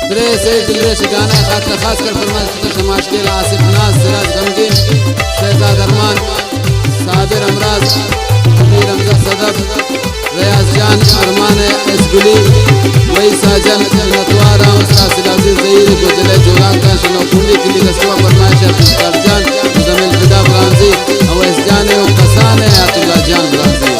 गाना खास कर फरमाइश के आसिफ नाज, सिराज गमगीन, शहजाद अरमान, साबिर अमराज, अमीर हमजा सदफ, रियाज जान, अरमान इसगुली, वही साजन नतवारा, उस्ताद सिलासिल ज़हीर को दिले जोलाका शनौकुंडी के लिए कस्बा फरमाइश है करजान, मुजम्मिल फिदा ब्रांजी, अवैस जान है कसान है अब्दुल्ला जान ब्रांजी।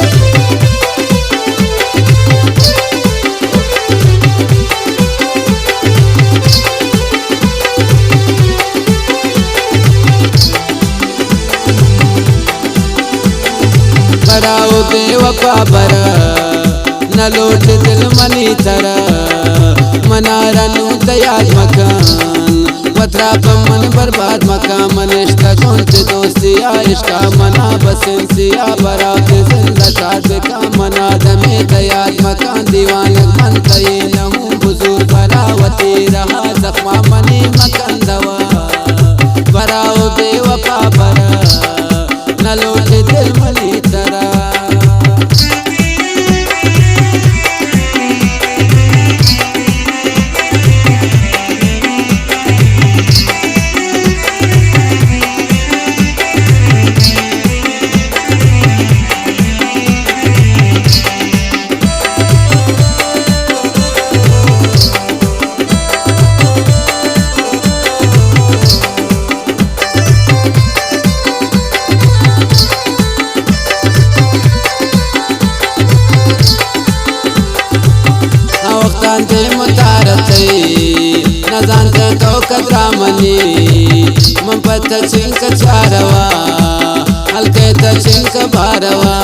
बराओ बेवफा बरा न लौट दिल मनी तरा मनारा नू दयाल मकान वतरा मन बर्बाद मकान मनिश्ता कौन से दोस्ती आइश्का मना बसेंसिया बरा के जिंदा शाद का मना दमे दयाल मकान दीवान मन तये न हूँ बुजुर्ग बरावती रहा जख्मा मनी मकान दवा बराओ बेवफा बरा न लौट दिल मनी तरा। जानते मुतारते न जानते तो कदरा मनी मन पत चिंक चारवा हल्के त चिंक बारवा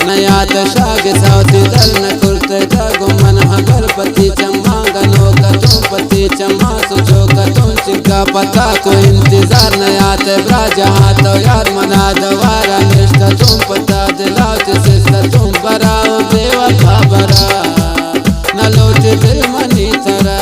नया दशाग साउती दल न कुर्ते त गुमन हगर पति चम्मा गनो कतों पति चम्मा सुचो कतों चिंका पता को इंतजार नया ते ब्राजहा तो यार मना दवारा निष्ठा तुम पता दिलाओ जिसे तुम बराओ बेवफा बरा न लौट दिल मनी तरा।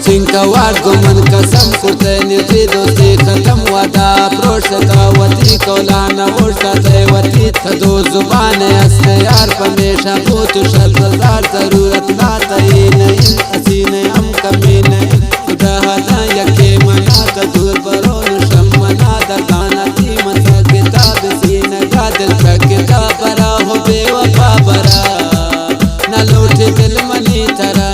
चिंका वाट गुमन कसम कुर्ते निर्जी दोस्ती खत्म वादा प्रोशता वती कौलाना उड़ता वती थदो जुबान अस्ते यार पमेशा पूत शर्जार जरूरत ना तई नहीं असीन हम कमी नहीं खुदा हदा यके मना तदूर बरोन शम मना दगाना थी मसा किताब सीन का दिल का किताब बरा हो बेवफा बरा न लौट दिल मनी तरा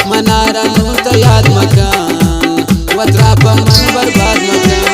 मनारा नू दयाल मकान वतरा मन बर्बाद मकान।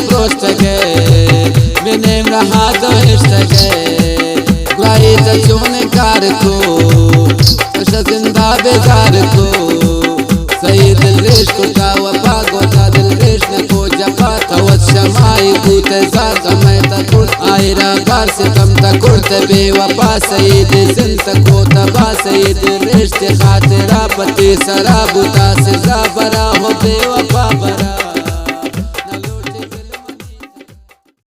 प्रोस्ट गए बिने रहा तो इश्क गए गुआई तो चोने कार को जिंदा बेजार को सही दिल रेश को का वफा गोता दिल रेश ने को जपा तो शमाई कूते जागा मैं तकुट आयरा कार से कम तकुट बेवफा सही दिल को तबा सही दिल रेश ते खातिरा पति सराबुता से बरा हो बेवफा बरा।